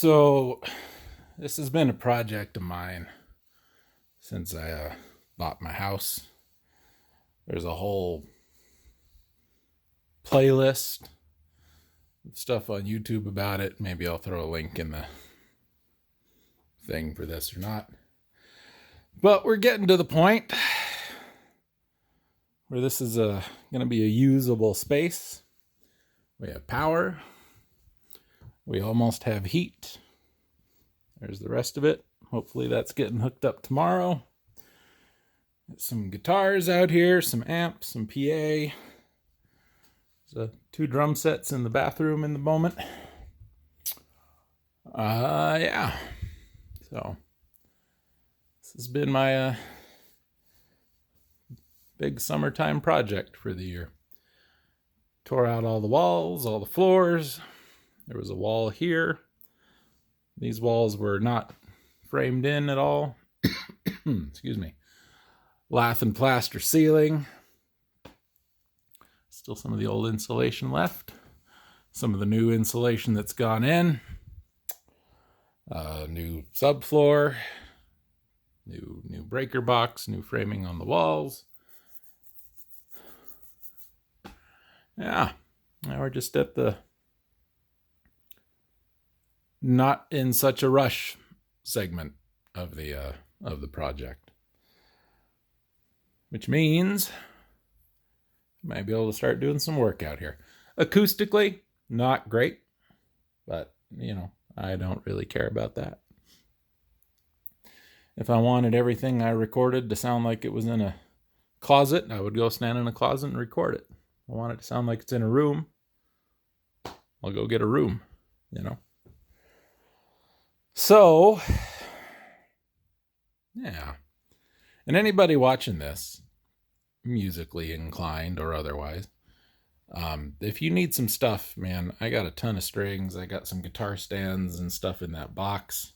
So, this has been a project of mine since I bought my house. There's a whole playlist of stuff on YouTube about it. Maybe I'll throw a link in the thing for this or not. But we're getting to the point where this is going to be a usable space. We have power. We almost have heat. There's the rest of it. Hopefully that's getting hooked up tomorrow. Some guitars out here, some amps, some PA. There's 2 drum sets in the bathroom in the moment. Yeah. So this has been my big summertime project for the year. Tore out all the walls, all the floors. There was a wall here. These walls were not framed in at all. Excuse me. Lath and plaster ceiling. Still some of the old insulation left. Some of the new insulation that's gone in. New subfloor. New breaker box. New framing on the walls. Yeah. Now we're just at the not in such a rush segment of the project, which means I might be able to start doing some work out here. Acoustically, not great, but I don't really care about that. If I wanted everything I recorded to sound like it was in a closet, I would go stand in a closet and record it. If I want it to sound like it's in a room, I'll go get a room, So, yeah. And anybody watching this, musically inclined or otherwise, if you need some stuff, man, I got a ton of strings. I got some guitar stands and stuff in that box.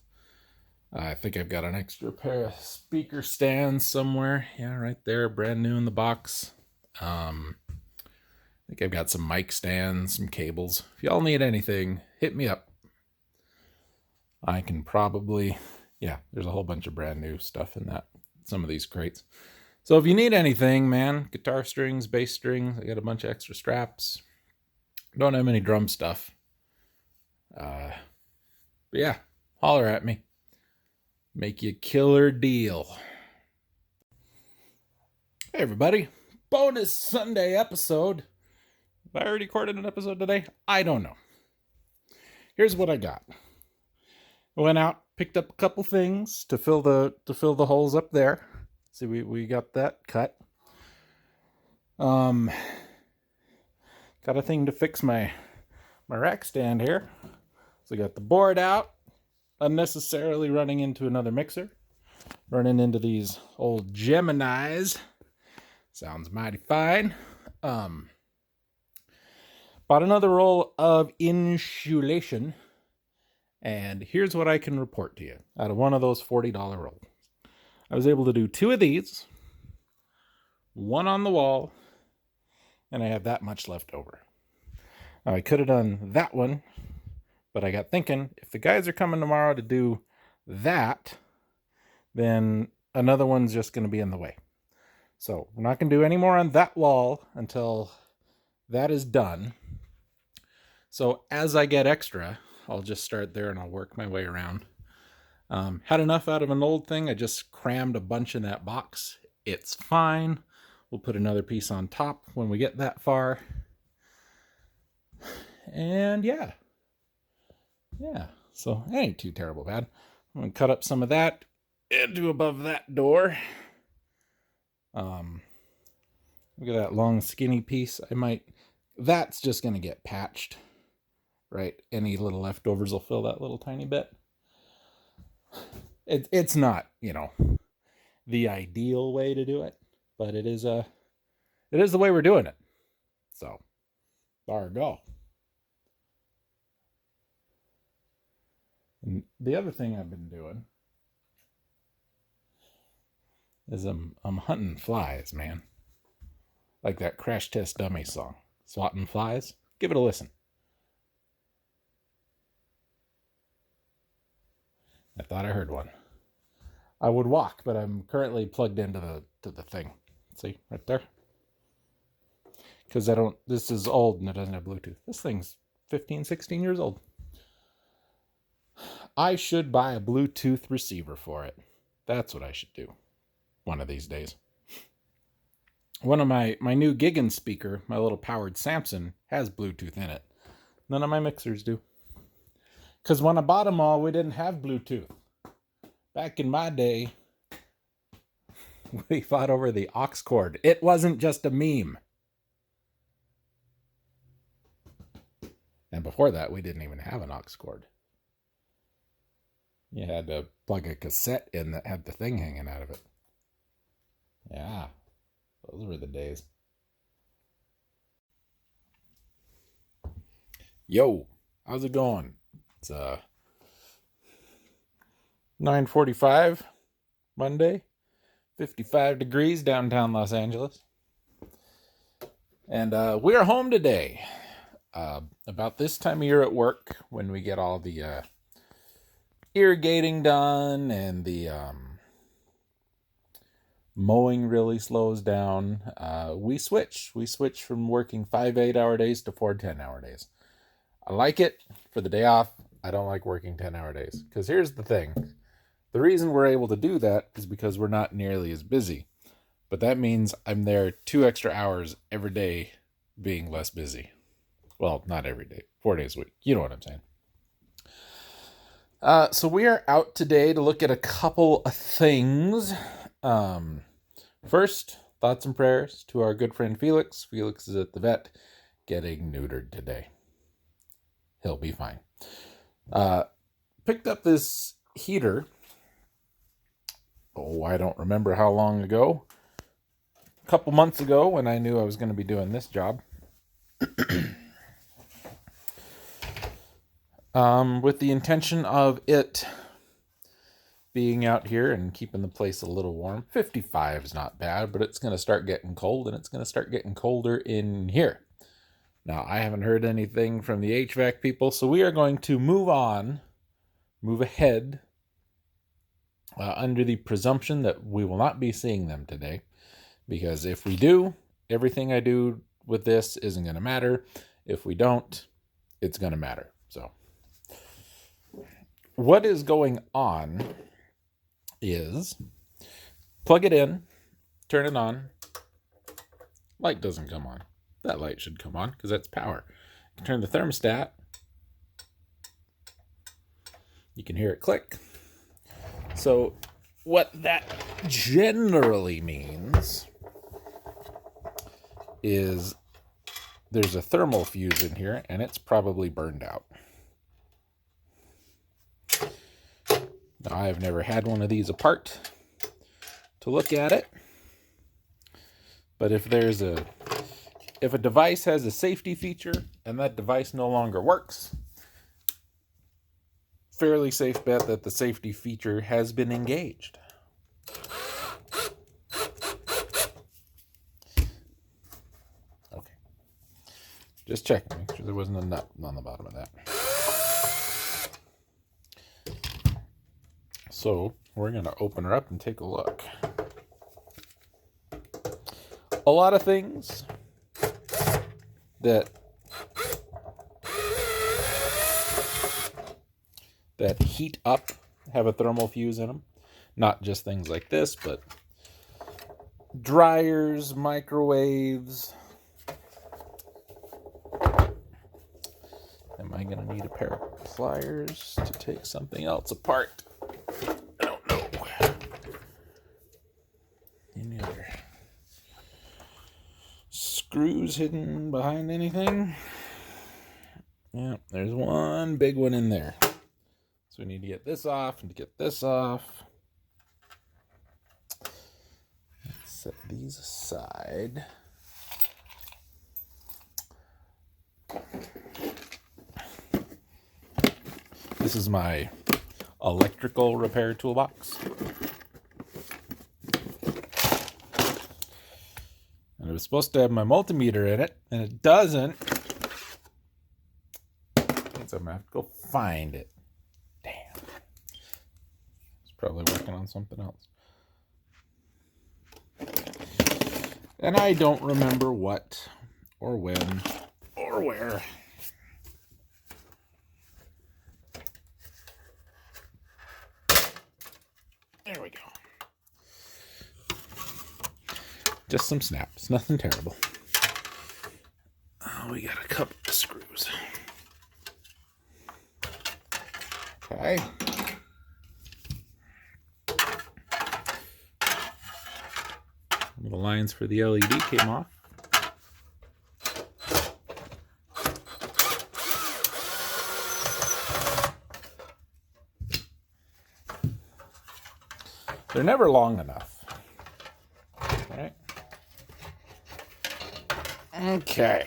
I think I've got an extra pair of speaker stands somewhere. Yeah, right there, brand new in the box. I think I've got some mic stands, some cables. If y'all need anything, hit me up. I can probably, there's a whole bunch of brand new stuff in some of these crates. So if you need anything, man, guitar strings, bass strings, I got a bunch of extra straps. Don't have any drum stuff. But yeah, holler at me. Make you a killer deal. Hey everybody, bonus Sunday episode. Have I already recorded an episode today? I don't know. Here's what I got. I went out, picked up a couple things to fill the holes up there. See, we got that cut. Got a thing to fix my rack stand here. So I got the board out, unnecessarily running into another mixer, running into these old Geminis. Sounds mighty fine. Bought another roll of insulation. And here's what I can report to you out of one of those $40 rolls. I was able to do 2 of these, 1 on the wall, and I have that much left over. Now, I could have done that one, but I got thinking, if the guys are coming tomorrow to do that, then another one's just going to be in the way. So we're not going to do any more on that wall until that is done. So as I get extra, I'll just start there and I'll work my way around. Had enough out of an old thing. I just crammed a bunch in that box. It's fine. We'll put another piece on top when we get that far. And yeah. So it ain't too terrible bad. I'm going to cut up some of that into above that door. Look at that long skinny piece. That's just going to get patched. Right, any little leftovers will fill that little tiny bit. It's not, the ideal way to do it, but it is the way we're doing it. So, there we go. And the other thing I've been doing is I'm hunting flies, man. Like that Crash Test Dummy song, Swatting Flies. Give it a listen. I thought I heard one. I would walk, but I'm currently plugged into the thing. See, right there? Because this is old and it doesn't have Bluetooth. This thing's 15, 16 years old. I should buy a Bluetooth receiver for it. That's what I should do one of these days. One of my new Giggin speaker, my little powered Samson, has Bluetooth in it. None of my mixers do. Because when I bought them all, we didn't have Bluetooth. Back in my day, we fought over the aux cord. It wasn't just a meme. And before that, we didn't even have an aux cord. You had to plug a cassette in that had the thing hanging out of it. Yeah, those were the days. Yo, how's it going? It's 9:45 Monday, 55 degrees downtown Los Angeles. And we are home today. About this time of year at work, when we get all the irrigating done and the mowing really slows down, we switch. We switch from working 5 8-hour days to 4 10-hour days. I like it for the day off. I don't like working 10-hour days. Because here's the thing. The reason we're able to do that is because we're not nearly as busy. But that means I'm there 2 extra hours every day being less busy. Well, not every day. 4 days a week. You know what I'm saying. So we are out today to look at a couple of things. First, thoughts and prayers to our good friend Felix. Felix is at the vet getting neutered today. He'll be fine. Picked up this heater. Oh, I don't remember how long ago. A couple months ago when I knew I was going to be doing this job. With the intention of it being out here and keeping the place a little warm. 55 is not bad, but it's going to start getting cold, and it's going to start getting colder in here. Now, I haven't heard anything from the HVAC people, so we are going to move ahead, under the presumption that we will not be seeing them today. Because if we do, everything I do with this isn't going to matter. If we don't, it's going to matter. So, what is going on is plug it in, turn it on, light doesn't come on. That light should come on because that's power. You turn the thermostat, you can hear it click. So what that generally means is there's a thermal fuse in here and it's probably burned out. Now, I've never had one of these apart to look at it, but if a device has a safety feature and that device no longer works, fairly safe bet that the safety feature has been engaged. Okay. Just checking, make sure there wasn't a nut on the bottom of that. So we're going to open her up and take a look. A lot of things that heat up have a thermal fuse in them. Not just things like this, but dryers, microwaves. Am I going to need a pair of pliers to take something else apart? I don't know. Any other screws hidden behind anything? Yeah, there's one big one in there. So we need to get this off and to get this off. Let's set these aside. This is my electrical repair toolbox. And it was supposed to have my multimeter in it, and it doesn't. So I'm going to have to go find it. Damn. probably working on something else. And I don't remember what or when or where. There we go. Just some snaps, nothing terrible. Oh, we got a couple of screws. Okay. The lines for the LED came off. They're never long enough. All right. Okay.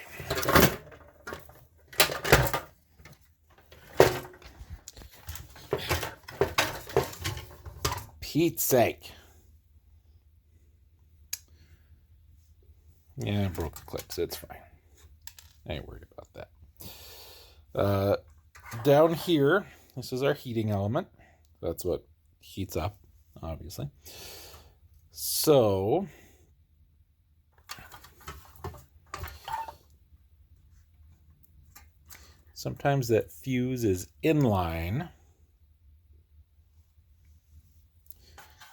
Pete's sake. Yeah, I broke the clips. It's fine. I ain't worried about that. Down here, this is our heating element. That's what heats up, obviously. So, sometimes that fuse is inline.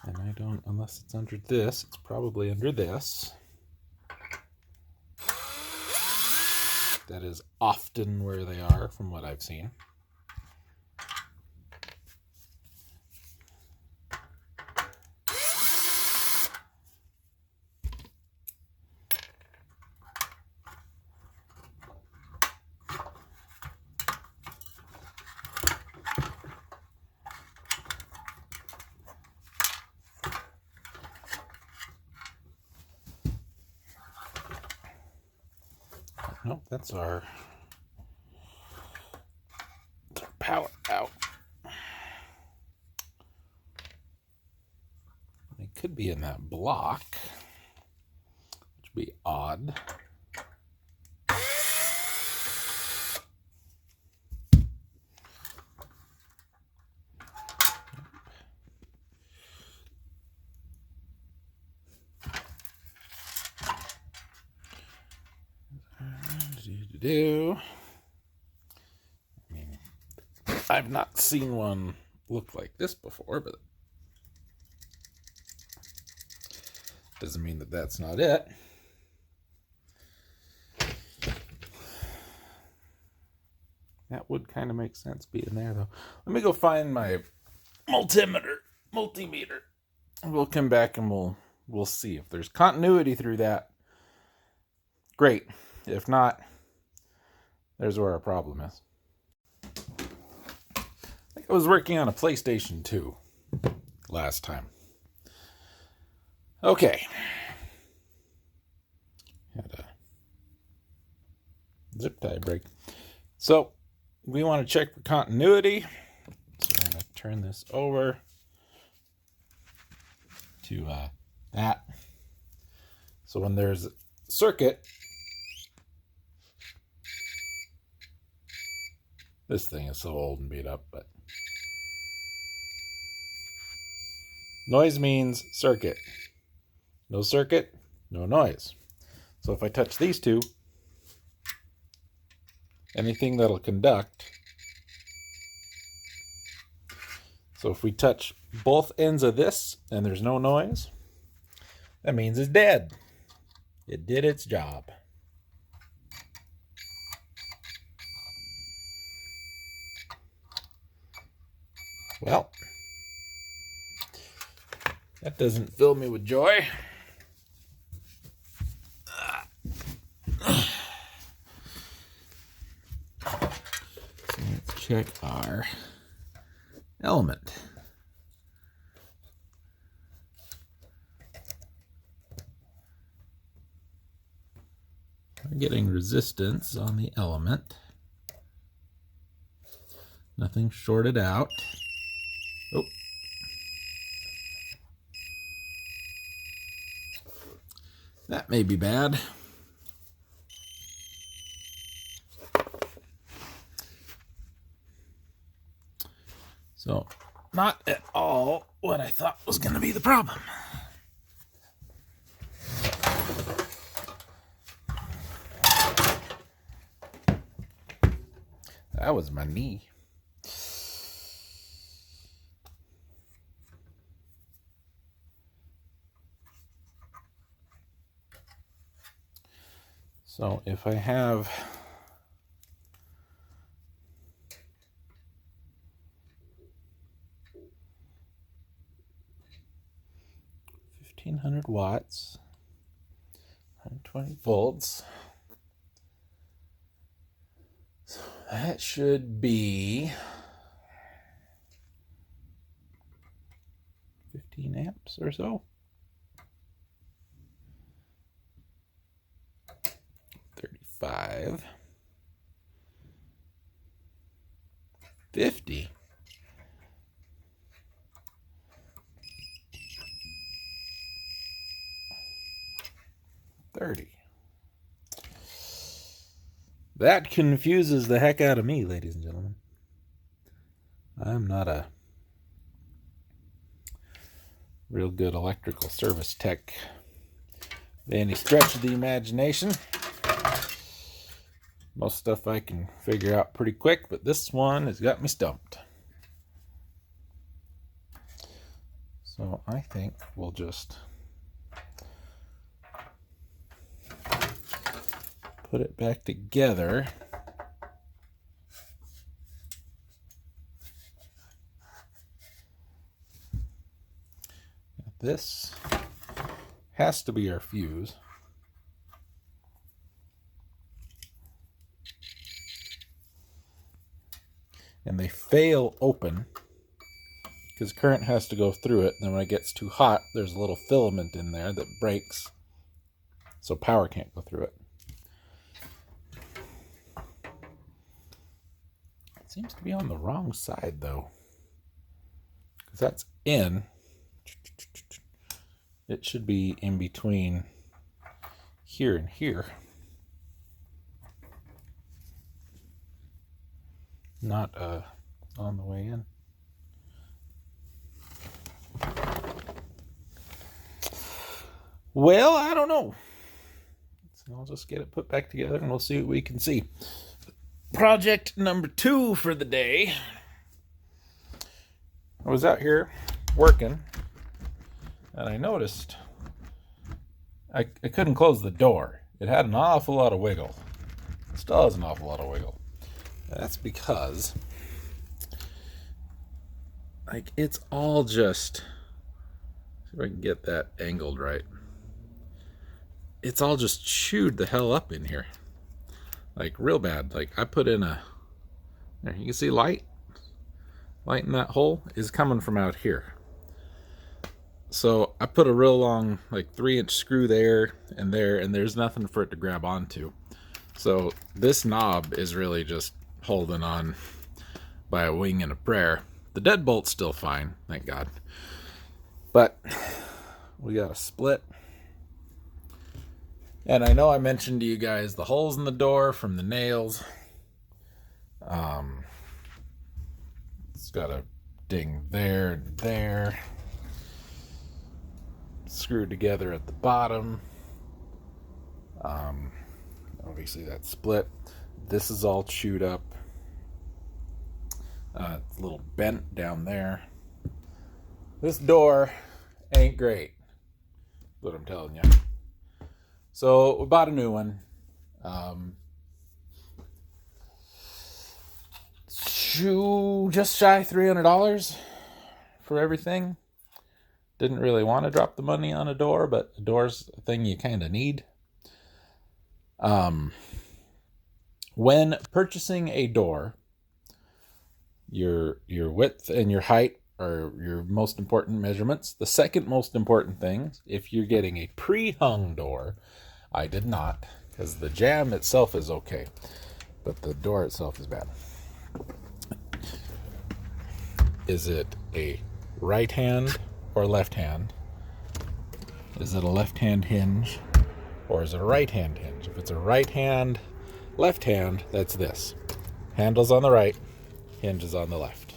And I don't, unless it's under this, it's probably under this. That is often where they are from what I've seen. Nope, that's our pallet out. It could be in that block, which would be odd. I mean, I've not seen one look like this before, but doesn't mean that that's not it. That would kind of make sense being there, though. Let me go find my multimeter. We'll come back and we'll see if there's continuity through that. Great. If not, there's where our problem is. I think I was working on a PlayStation 2 last time. Okay. Had a zip tie break. So we want to check for continuity. So I'm going to turn this over to that. So when there's a circuit, this thing is so old and beat up, but noise means circuit. No circuit, no noise. So if I touch these two, anything that'll conduct. So if we touch both ends of this and there's no noise, that means it's dead. It did its job. Well, that doesn't fill me with joy. So let's check our element. We're getting resistance on the element. Nothing shorted out. Oh. That may be bad. So, not at all what I thought was going to be the problem. That was my knee. So if I have watts, 120 volts, so that should be 15 amps or so. 35, 50. 30. That confuses the heck out of me, ladies and gentlemen. I'm not a real good electrical service tech by any stretch of the imagination. Most stuff I can figure out pretty quick, but this one has got me stumped. So I think we'll just put it back together. This has to be our fuse. And they fail open because current has to go through it. And then when it gets too hot, there's a little filament in there that breaks, so power can't go through it. It seems to be on the wrong side though, because that's in. It should be in between here and here, not on the way in. Well, I don't know. So I'll just get it put back together and we'll see what we can see. Project number 2 for the day. I was out here working and I noticed I couldn't close the door. It had an awful lot of wiggle. It still has an awful lot of wiggle. That's because it's all just, see if I can get that angled right. It's all just chewed the hell up in here. Real bad. I put in there, you can see light in that hole is coming from out here. So I put a real long 3-inch screw there, and there's nothing for it to grab onto. So this knob is really just holding on by a wing and a prayer. The deadbolt's still fine, thank God. But we got a split. And I know I mentioned to you guys the holes in the door from the nails. It's got a ding there and there. Screwed together at the bottom. Obviously that's split. This is all chewed up. It's a little bent down there. This door ain't great, what I'm telling you. So we bought a new one. Just shy $300 for everything. Didn't really want to drop the money on a door, but a door's a thing you kind of need. When purchasing a door, your width and your height are your most important measurements. The second most important thing, if you're getting a pre-hung door, I did not, because the jamb itself is okay, but the door itself is bad. Is it a right hand or left hand? Is it a left hand hinge or is it a right hand hinge? If it's a right hand, left hand, that's this. Handle's on the right, hinge is on the left.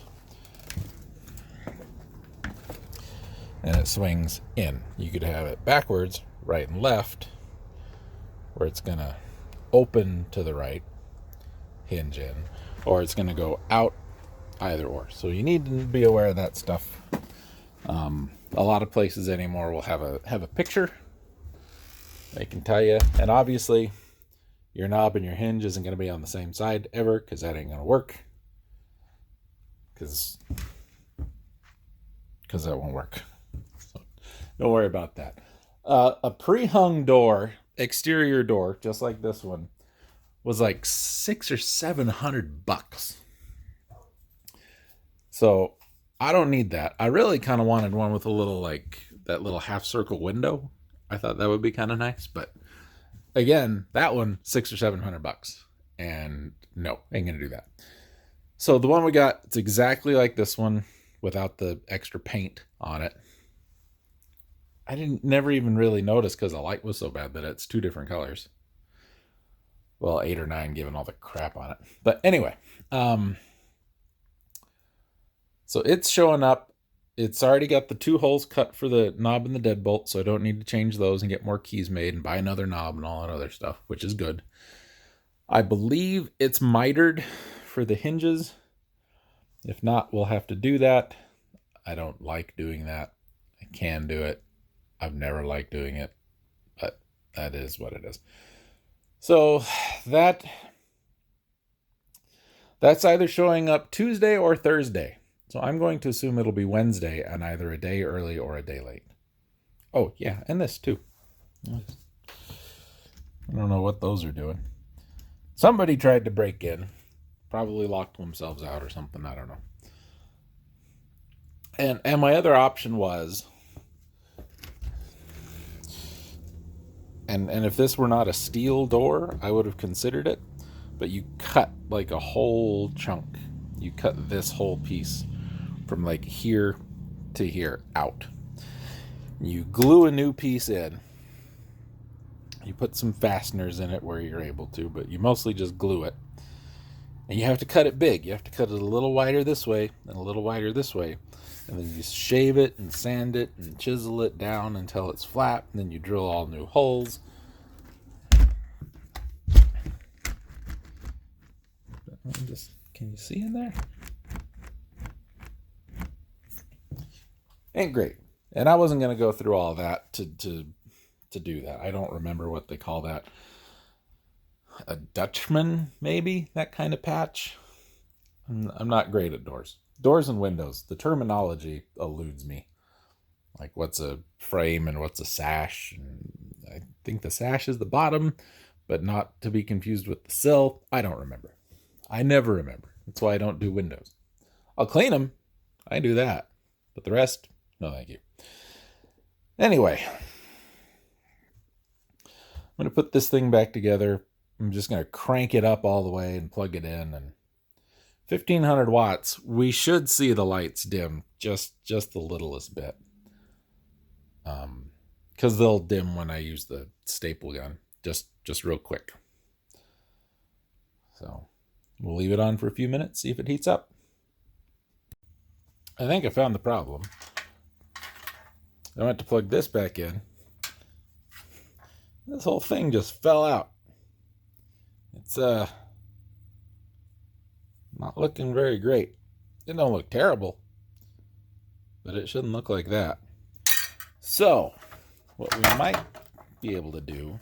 and it swings in. You could have it backwards, right and left, where it's going to open to the right, hinge in, or it's going to go out, either or. So you need to be aware of that stuff. A lot of places anymore will have a picture. They can tell you, and obviously your knob and your hinge isn't going to be on the same side ever, because that ain't going to work. Because that won't work. So don't worry about that. A pre-hung door, exterior door, just like this one, was like $600 or $700. So I don't need that. I really kind of wanted one with a little, like, that little half circle window. I thought that would be kind of nice, but again, that one $600 or $700, and no, ain't gonna do that. So the one we got, it's exactly like this one without the extra paint on it. I never even really notice because the light was so bad that it's two different colors. Well, 8 or 9 given all the crap on it. But anyway, so it's showing up. It's already got the 2 holes cut for the knob and the deadbolt, so I don't need to change those and get more keys made and buy another knob and all that other stuff, which is good. I believe it's mitered for the hinges. If not, we'll have to do that. I don't like doing that. I can do it. I've never liked doing it, but that is what it is. So that's either showing up Tuesday or Thursday. So I'm going to assume it'll be Wednesday and either a day early or a day late. Oh, yeah, and this too. I don't know what those are doing. Somebody tried to break in. Probably locked themselves out or something. I don't know. And my other option was, and if this were not a steel door, I would have considered it. But you cut like a whole chunk. You cut this whole piece from like here to here out. You glue a new piece in. You put some fasteners in it where you're able to, but you mostly just glue it. And you have to cut it big. You have to cut it a little wider this way and a little wider this way. And then you shave it and sand it and chisel it down until it's flat. And then you drill all new holes. Can you see in there? Ain't great. And I wasn't going to go through all that to do that. I don't remember what they call that. A Dutchman, maybe? That kind of patch? I'm not great at doors. Doors and windows. The terminology eludes me. Like what's a frame and what's a sash. And I think the sash is the bottom, but not to be confused with the sill. I don't remember. I never remember. That's why I don't do windows. I'll clean them. I do that. But the rest, no thank you. Anyway, I'm going to put this thing back together. I'm just going to crank it up all the way and plug it in. And 1500 watts, we should see the lights dim just the littlest bit. Because they'll dim when I use the staple gun, just real quick. So we'll leave it on for a few minutes, see if it heats up. I think I found the problem. I went to plug this back in. This whole thing just fell out. It's not looking very great. It don't look terrible, but it shouldn't look like that. So what we might be able to do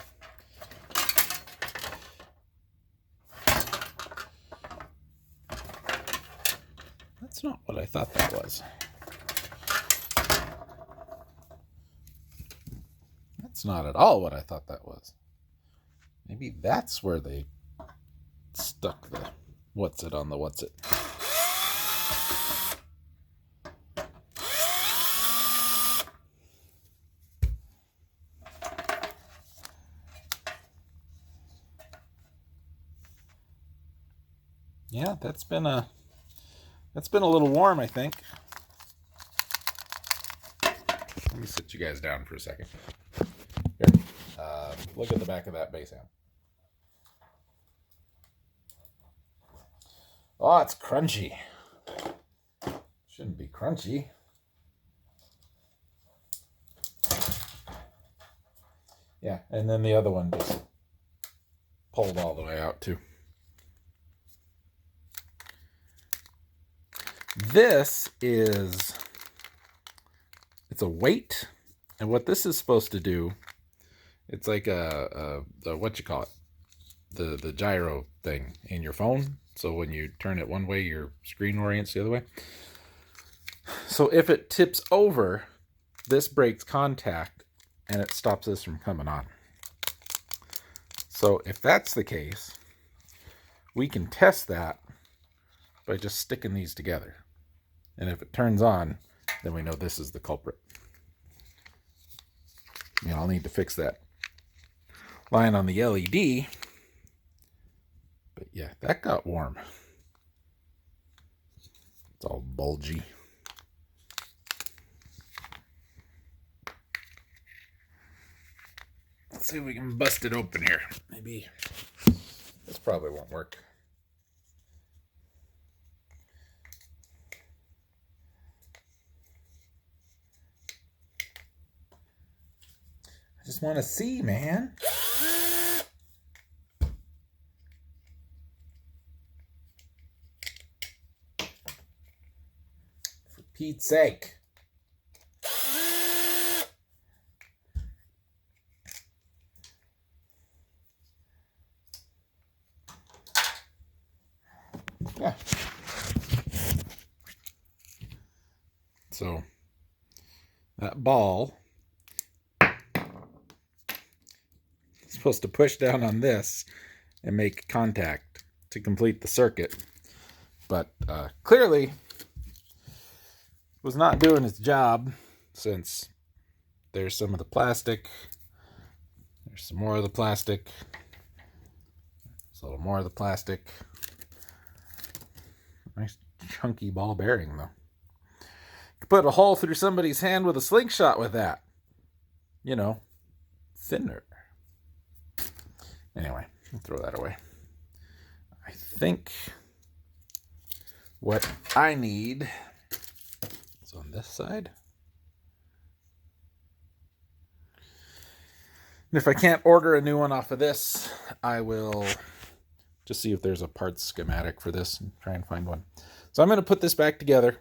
that's not what I thought that was. That's not at all what I thought that was. Maybe that's where they stuck the what's it on the what's it. Yeah, that's been a little warm, I think. Let me sit you guys down for a second. Here, look at the back of that bass amp. Oh, it's crunchy. Shouldn't be crunchy. Yeah, and then the other one just pulled all the way out too. This is, it's a weight, and what this is supposed to do, it's like a what you call it, the gyro thing in your phone. So when you turn it one way, your screen orients the other way. So if it tips over, this breaks contact and it stops this from coming on. So if that's the case, we can test that by just sticking these together. And if it turns on, then we know this is the culprit. I'll need to fix that line on the LED. But yeah, that got warm. It's all bulgy. Let's see if we can bust it open here. Maybe this probably won't work. I just want to see, man. For Pete's sake. Yeah. So that ball is supposed to push down on this and make contact to complete the circuit, but clearly was not doing its job, since there's some of the plastic, there's some more of the plastic, there's a little more of the plastic. Nice chunky ball bearing though. Could put a hole through somebody's hand with a slingshot with that. Thinner. Anyway, I'll throw that away. I think what I need is on this side. And if I can't order a new one off of this, I will just see if there's a parts schematic for this and try and find one. So I'm going to put this back together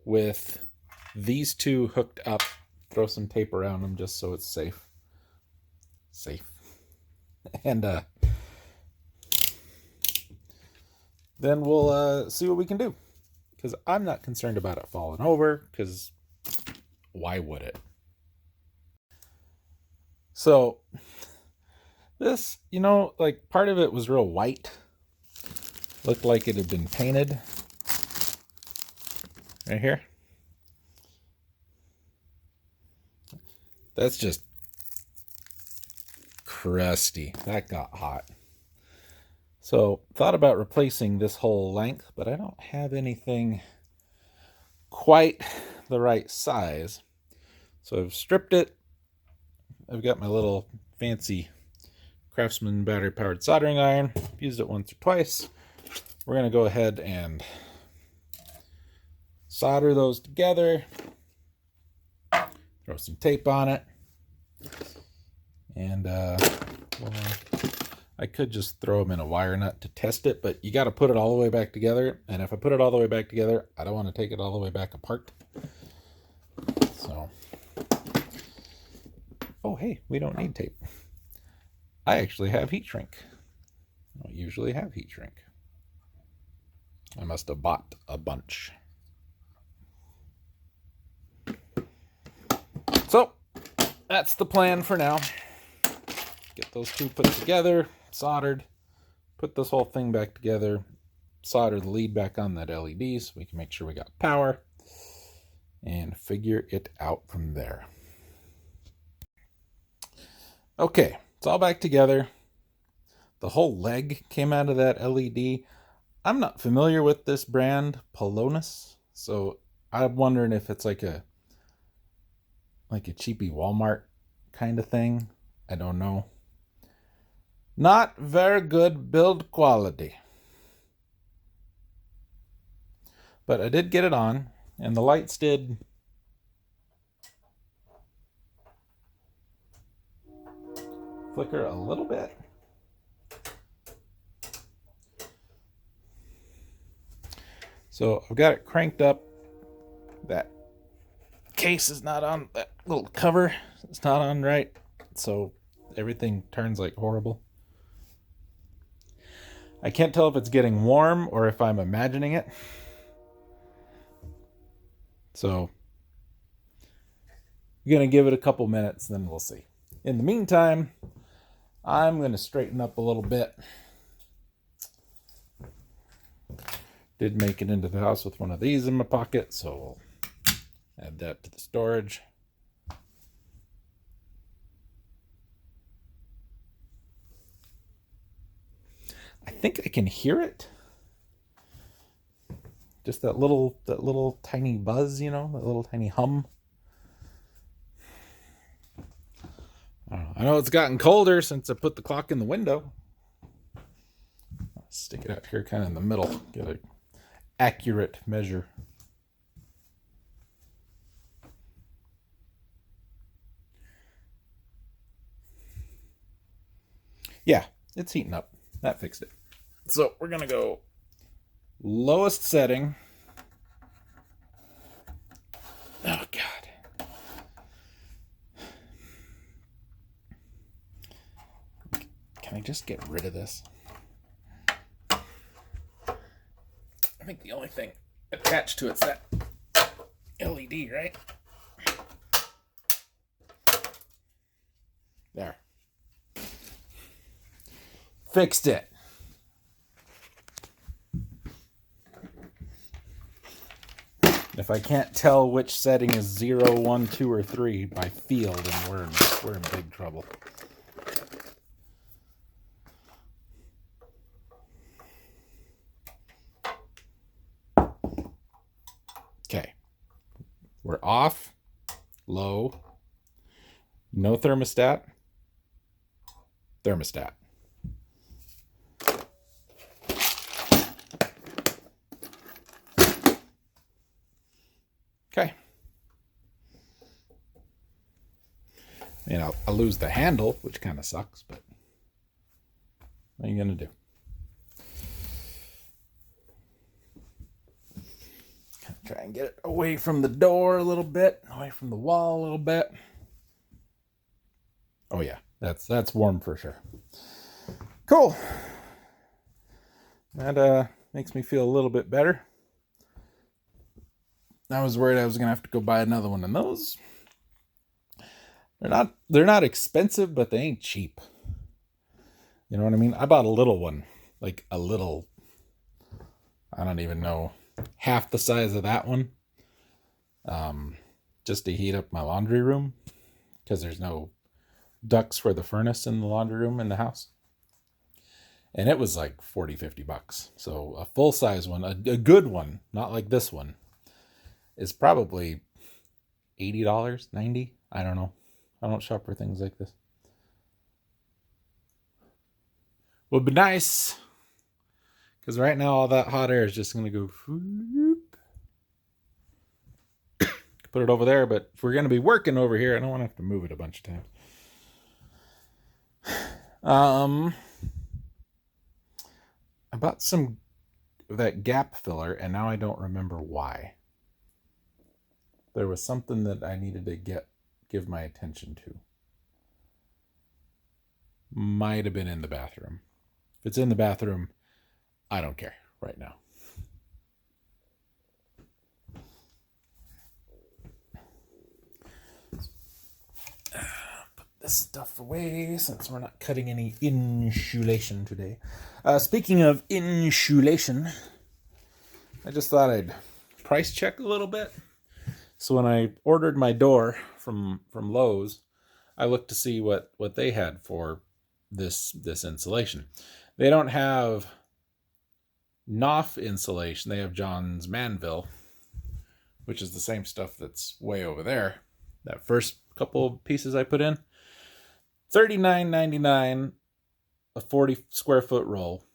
with these two hooked up. Throw some tape around them just so it's safe. And then we'll see what we can do. Because I'm not concerned about it falling over, because why would it? So this, like part of it was real white. Looked like it had been painted. Right here. That's just crusty. That got hot. So thought about replacing this whole length, but I don't have anything quite the right size. So I've stripped it. I've got my little fancy Craftsman battery powered soldering iron. Used it once or twice. We're going to go ahead and solder those together. Throw some tape on it. And I could just throw them in a wire nut to test it, but you got to put it all the way back together. And if I put it all the way back together, I don't want to take it all the way back apart. So, oh, hey, we don't need tape. I actually have heat shrink. I don't usually have heat shrink. I must have bought a bunch. So, that's the plan for now. Get those two put together, soldered, put this whole thing back together, solder the lead back on that LED so we can make sure we got power, and figure it out from there. Okay, it's all back together. The whole leg came out of that LED. I'm not familiar with this brand, Polonus, so I'm wondering if it's like a cheapy Walmart kind of thing. I don't know. Not very good build quality. But I did get it on, and the lights did flicker a little bit. So I've got it cranked up. That case is not on, that little cover it's not on right, so everything turns like horrible. I can't tell if it's getting warm or if I'm imagining it. So I'm gonna give it a couple minutes, then we'll see. In the meantime, I'm gonna straighten up a little bit. Did make it into the house with one of these in my pocket, so we'll add that to the storage. I think I can hear it. Just that little tiny buzz, you know, that little tiny hum. I know it's gotten colder since I put the clock in the window. I'll stick it out here kind of in the middle, get an accurate measure. Yeah, it's heating up. That fixed it. So we're gonna go lowest setting. Oh God. Can I just get rid of this? I think the only thing attached to it's that LED, right? There. Fixed it. If I can't tell which setting is 0, 1, 2, or 3 by feel, then we're in big trouble. Okay. We're off, low, no thermostat, thermostat. Okay. And I'll lose the handle, which kind of sucks, but what are you going to do? Try and get it away from the door a little bit, away from the wall a little bit. Oh yeah, that's warm for sure. Cool. That makes me feel a little bit better. I was worried I was gonna have to go buy another one of those. They're not expensive, but they ain't cheap. You know what I mean? I bought a little one, like a little, I don't even know, half the size of that one, just to heat up my laundry room, because there's no ducts for the furnace in the laundry room in the house. And it was like $40-50. So a full size one, a good one, not like this one, is probably $80, $90. I don't know. I don't shop for things like this. Would be nice, because right now all that hot air is just going to go put it over there. But if we're going to be working over here, I don't want to have to move it a bunch of times. I bought some of that gap filler, and now I don't remember why. There was something that I needed to give my attention to. Might have been in the bathroom. If it's in the bathroom, I don't care right now. Put this stuff away since we're not cutting any insulation today. Speaking of insulation, I just thought I'd price check a little bit. So when I ordered my door from Lowe's, I looked to see what they had for this insulation. They don't have Knopf insulation. They have John's Manville, which is the same stuff that's way over there. That first couple of pieces I put in, $39.99, a 40 square foot roll.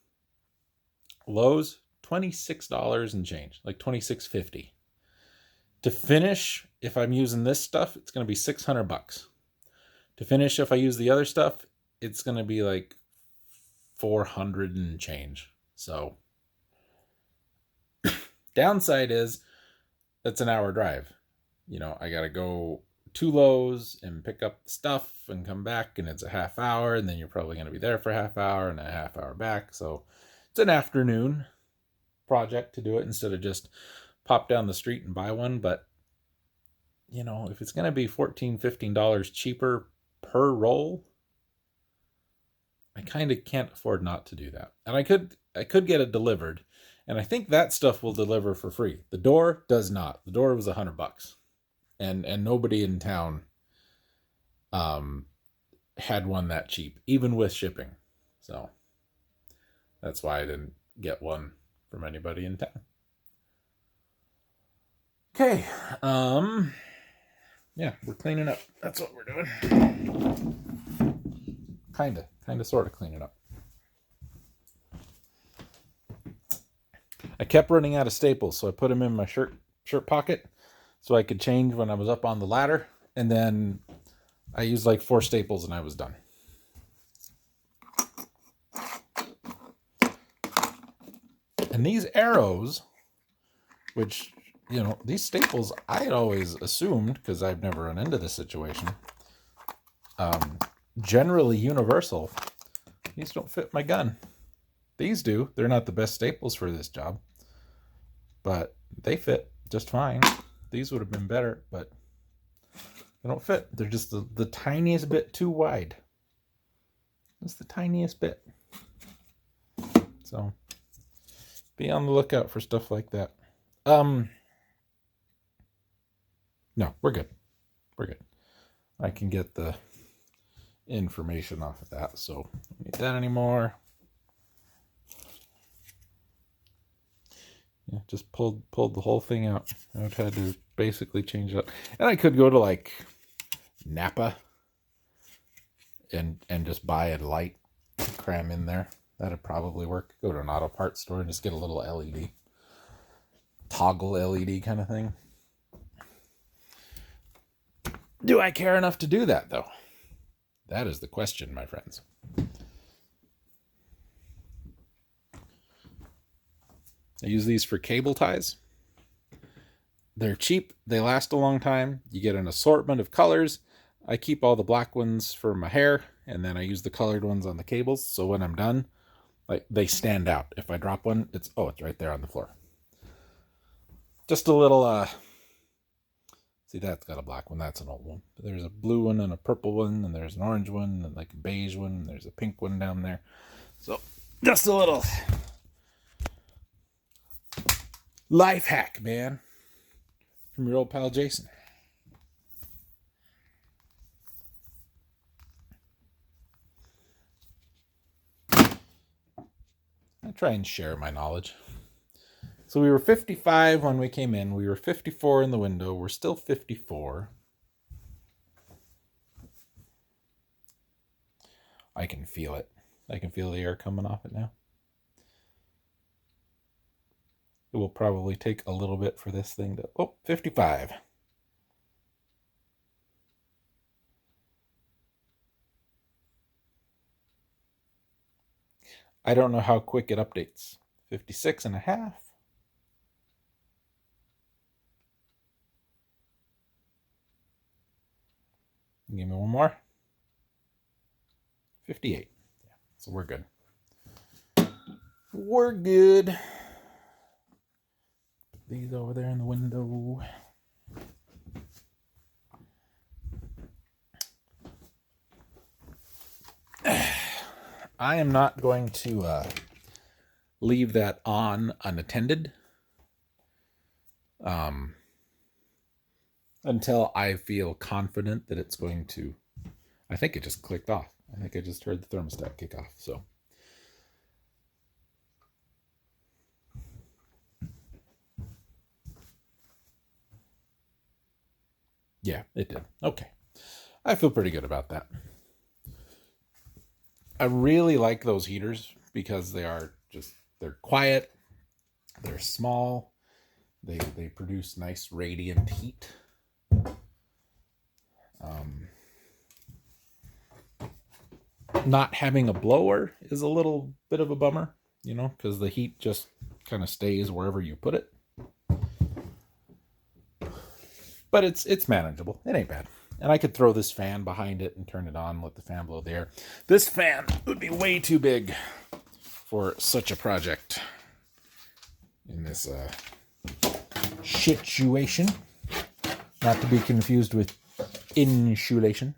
Lowe's, $26 and change, like $26.50. To finish, if I'm using this stuff, it's going to be $600. To finish, if I use the other stuff, it's going to be like 400 and change. So downside is that's an hour drive. I got to go to Lowe's and pick up the stuff and come back, and it's a half hour, and then you're probably going to be there for a half hour and a half hour back. So it's an afternoon project to do it instead of just pop down the street and buy one. But if it's going to be $14-15 cheaper per roll, I kind of can't afford not to do that. And I could get it delivered, and I think that stuff will deliver for free. The door does not. The door was $100, and nobody in town had one that cheap, even with shipping. So that's why I didn't get one from anybody in town. Okay. Yeah, we're cleaning up. That's what we're doing. Kinda, sort of cleaning up. I kept running out of staples, so I put them in my shirt pocket so I could change when I was up on the ladder. And then I used like 4 staples and I was done. And these arrows, which, these staples, I had always assumed, because I've never run into this situation, generally universal. These don't fit my gun. These do. They're not the best staples for this job, but they fit just fine. These would have been better, but they don't fit. They're just the tiniest bit too wide. Just the tiniest bit. So be on the lookout for stuff like that. No, we're good. We're good. I can get the information off of that, so don't need that anymore. Yeah, just pulled the whole thing out. I would have had to basically change it up. And I could go to like Napa and just buy a light to cram in there. That'd probably work. Go to an auto parts store and just get a little LED. Toggle LED kind of thing. Do I care enough to do that, though? That is the question, my friends. I use these for cable ties. They're cheap. They last a long time. You get an assortment of colors. I keep all the black ones for my hair, and then I use the colored ones on the cables. So when I'm done, like, they stand out. If I drop one, it's right there on the floor. Just a little, see, that's got a black one. That's an old one. But there's a blue one and a purple one, and there's an orange one, and like a beige one, and there's a pink one down there. So just a little life hack, man, from your old pal Jason. I try and share my knowledge. So we were 55 when we came in. We were 54 in the window. We're still 54. I can feel it. I can feel the air coming off it now. It will probably take a little bit for this thing to... Oh, 55. I don't know how quick it updates. 56 and a half. Give me one more. 58. Yeah, so we're good. We're good. Put these over there in the window. I am not going to leave that on unattended until I feel confident that it's going to... I think it just clicked off. I think I just heard the thermostat kick off. So yeah, it did. Okay. I feel pretty good about that. I really like those heaters because they're quiet, they're small, they produce nice radiant heat. Not having a blower is a little bit of a bummer, you know, because the heat just kind of stays wherever you put it. But it's manageable. It ain't bad. And I could throw this fan behind it and turn it on, let the fan blow the air. This fan would be way too big for such a project in this situation. Not to be confused with insulation.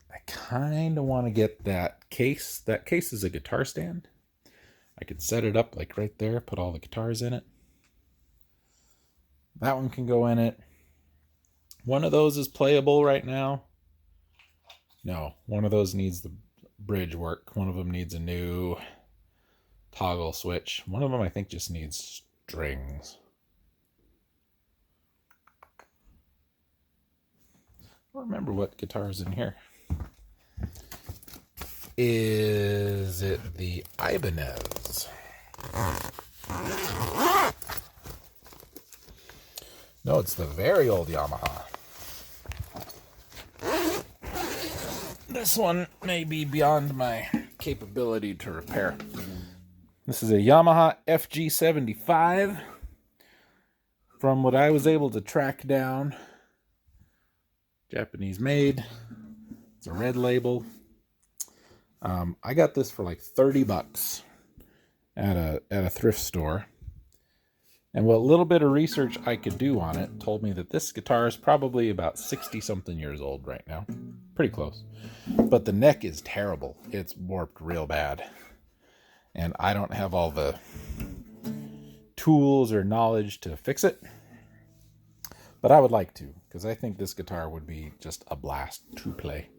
I kind of want to get that case. That case is a guitar stand. I could set it up like right there, put all the guitars in it. That one can go in it. One of those is playable right now. No, one of those needs the bridge work. One of them needs a new toggle switch. One of them I think just needs strings. I don't remember what guitar is in here. Is it the Ibanez? No, it's the very old Yamaha. This one may be beyond my capability to repair. This is a Yamaha FG75. From what I was able to track down, Japanese made. It's a red label. I got this for like $30 at a thrift store. And what little bit of research I could do on it told me that this guitar is probably about 60-something years old right now. Pretty close. But the neck is terrible. It's warped real bad. And I don't have all the tools or knowledge to fix it. But I would like to, because I think this guitar would be just a blast to play.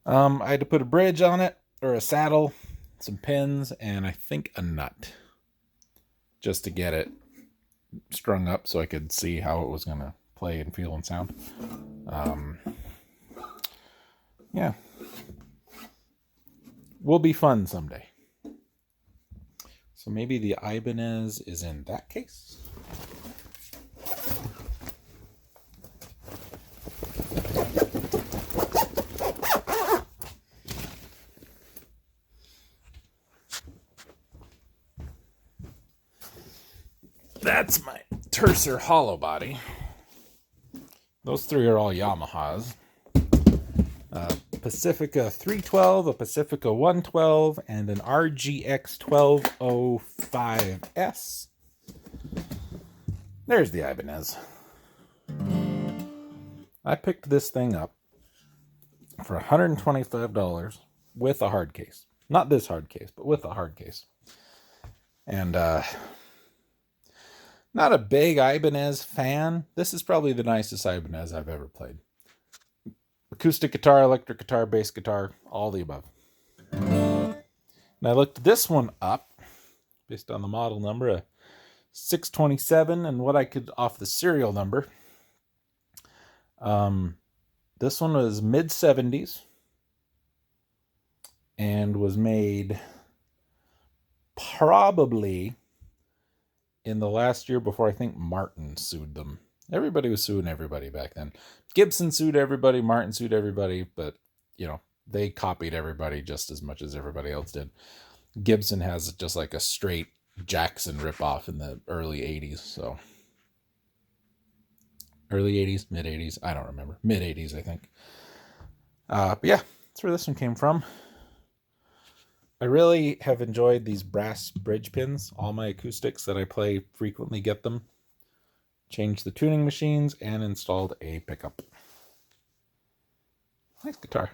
I had to put a bridge on it, or a saddle, some pins, and I think a nut, just to get it strung up so I could see how it was going to play and feel and sound. Yeah. Will be fun someday. So maybe the Ibanez is in that case. That's my Tercer hollow body. Those three are all Yamahas. Pacifica 312, a Pacifica 112, and an RGX 1205S. There's the Ibanez. I picked this thing up for $125 with a hard case. Not this hard case, but with a hard case. And not a big Ibanez fan. This is probably the nicest Ibanez I've ever played. Acoustic guitar, electric guitar, bass guitar, all the above. And I looked this one up based on the model number, a 627, and what I could off the serial number. This one was mid-70s and was made probably in the last year before I think Martin sued them. Everybody was suing everybody back then. Gibson sued everybody, Martin sued everybody, but, you know, they copied everybody just as much as everybody else did. Gibson has just like a straight Jackson ripoff in the early 80s, so. Early 80s, mid 80s, I don't remember. Mid 80s, I think. But yeah, that's where this one came from. I really have enjoyed these brass bridge pins. All my acoustics that I play frequently get them. Changed the tuning machines and installed a pickup. Nice guitar.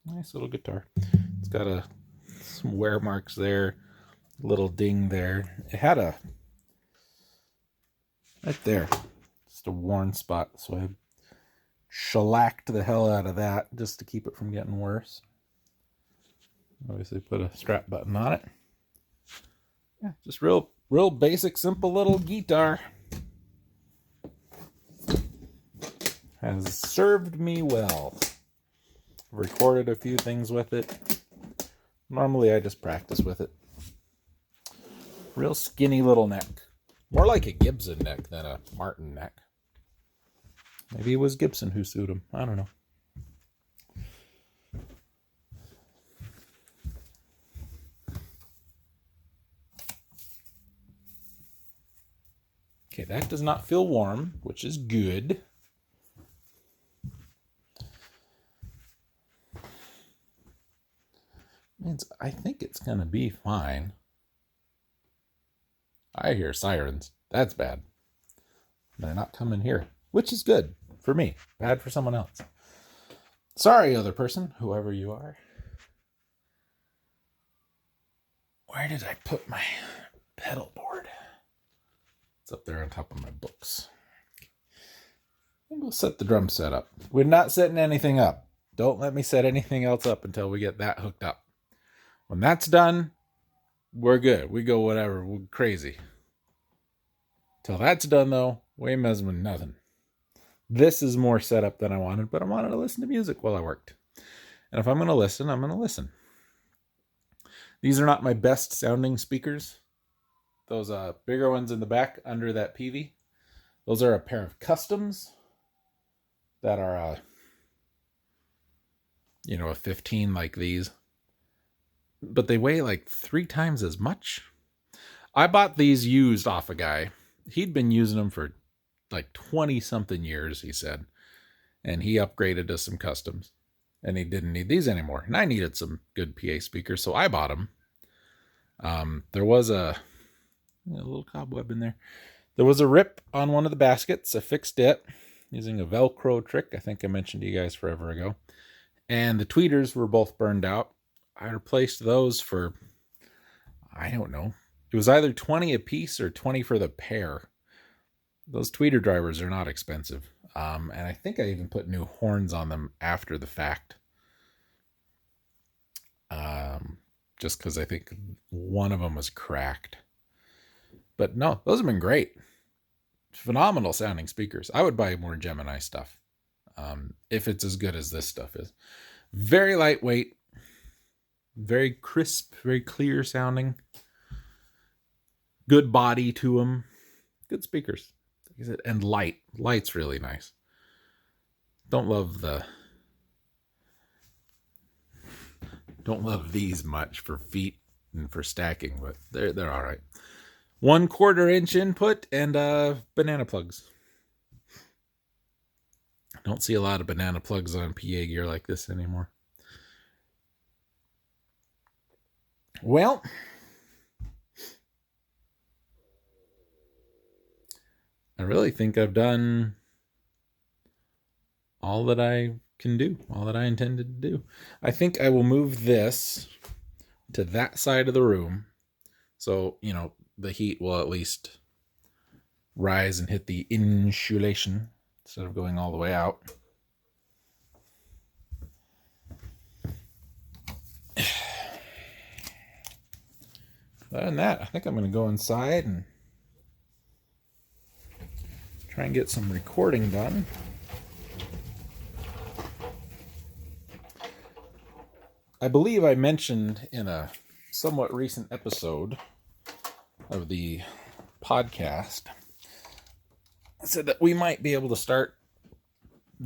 Nice little guitar. It's got some wear marks there. Little ding there. It had a... right there. Just a worn spot. So I shellacked the hell out of that just to keep it from getting worse. Obviously put a strap button on it. Yeah, just real basic, simple little guitar. Has served me well. Recorded a few things with it. Normally I just practice with it. Real skinny little neck. More like a Gibson neck than a Martin neck. Maybe it was Gibson who sued him. I don't know. Okay, that does not feel warm, which is good. I think it's going to be fine. I hear sirens. That's bad. They're not coming here, which is good for me. Bad for someone else. Sorry, other person, whoever you are. Where did I put my pedal board? It's up there on top of my books. And we'll set the drum set up. We're not setting anything up. Don't let me set anything else up until we get that hooked up. When that's done, we're good. We go whatever. We're crazy. Till that's done, though, we mess with nothing. This is more setup than I wanted, but I wanted to listen to music while I worked. And if I'm going to listen, I'm going to listen. These are not my best sounding speakers. Those bigger ones in the back under that PV. Those are a pair of customs that are, a 15 like these. But they weigh like 3 times as much. I bought these used off a guy. He'd been using them for like 20 something years, he said. And he upgraded to some customs. And he didn't need these anymore. And I needed some good PA speakers, so I bought them. There was a little cobweb in there. There was a rip on one of the baskets. I fixed it using a Velcro trick. I think I mentioned to you guys forever ago. And the tweeters were both burned out. I replaced those for, I don't know. It was either 20 a piece or 20 for the pair. Those tweeter drivers are not expensive. And I think I even put new horns on them after the fact. Just because I think one of them was cracked. But no, those have been great. Phenomenal sounding speakers. I would buy more Gemini stuff. If it's as good as this stuff is. Very lightweight. Very crisp, very clear sounding. Good body to them. Good speakers. And light. Light's really nice. Don't love these much for feet and for stacking, but they're all right. 1/4 inch input and banana plugs. Don't see a lot of banana plugs on PA gear like this anymore. Well, I really think I've done all that I can do, all that I intended to do. I think I will move this to that side of the room. So, the heat will at least rise and hit the insulation instead of going all the way out. Other than that, I think I'm going to go inside and try and get some recording done. I believe I mentioned in a somewhat recent episode of the podcast, I said that we might be able to start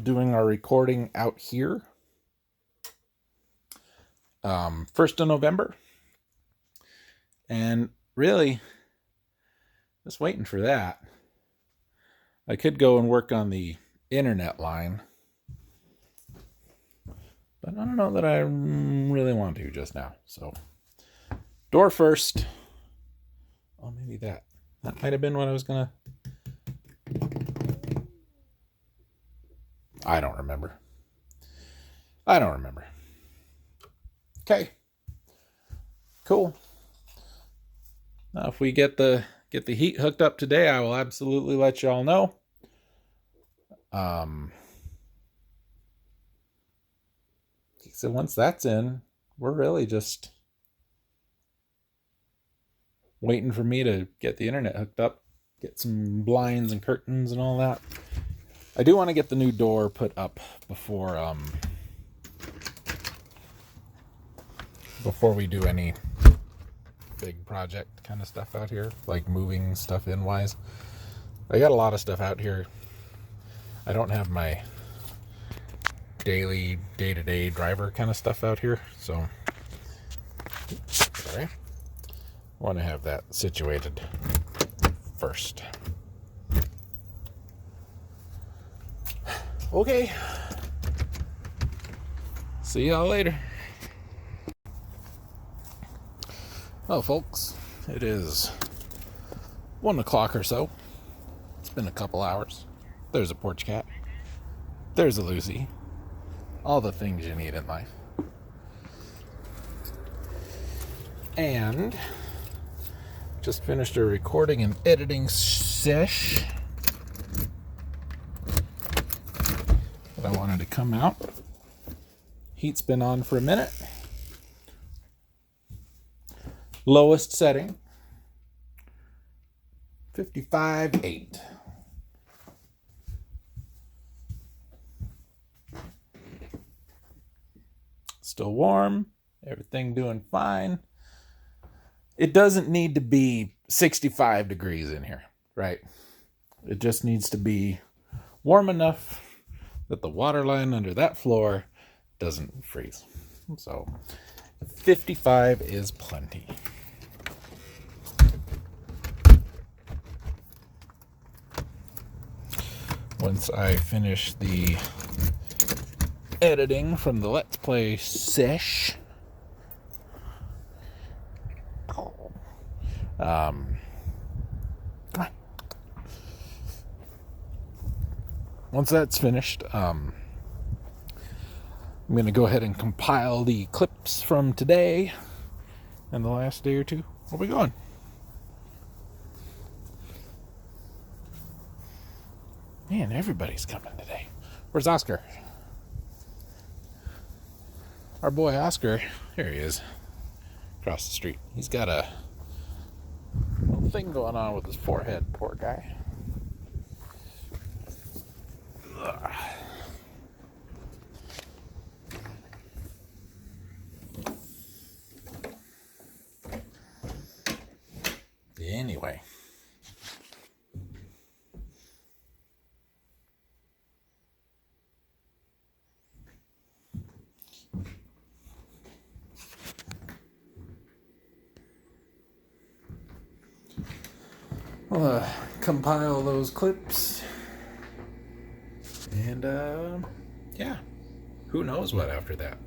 doing our recording out here 1st of November. And really, just waiting for that. I could go and work on the internet line, but I don't know that I really want to just now. So, door first. Oh, maybe that might have been what I was gonna. I don't remember. Okay. Cool. Now, if we get the heat hooked up today, I will absolutely let y'all know. So once that's in, we're really just waiting for me to get the internet hooked up, get some blinds and curtains and all that. I do want to get the new door put up before we do any big project kind of stuff out here, like moving stuff in wise. I got a lot of stuff out here. I don't have my daily, day-to-day driver kind of stuff out here, so sorry. I want to have that situated first. Okay. See y'all later. Well, folks, it is 1 o'clock or so. It's been a couple hours. There's a porch cat. There's a Lucy. All the things you need in life. And just finished a recording and editing sesh that I wanted to come out. Heat's been on for a minute. Lowest setting, 55.8. Still warm, everything doing fine. It doesn't need to be 65 degrees in here, right? It just needs to be warm enough that the water line under that floor doesn't freeze. So 55 is plenty. Once I finish the editing from the Let's Play sesh, once that's finished, I'm going to go ahead and compile the clips from today and the last day or two. Where we going? Man, everybody's coming today. Where's Oscar? Our boy Oscar. Here he is. Across the street. He's got a little thing going on with his forehead. Poor guy. Ugh. Anyway. I'll compile those clips. And, yeah. Who knows what after that?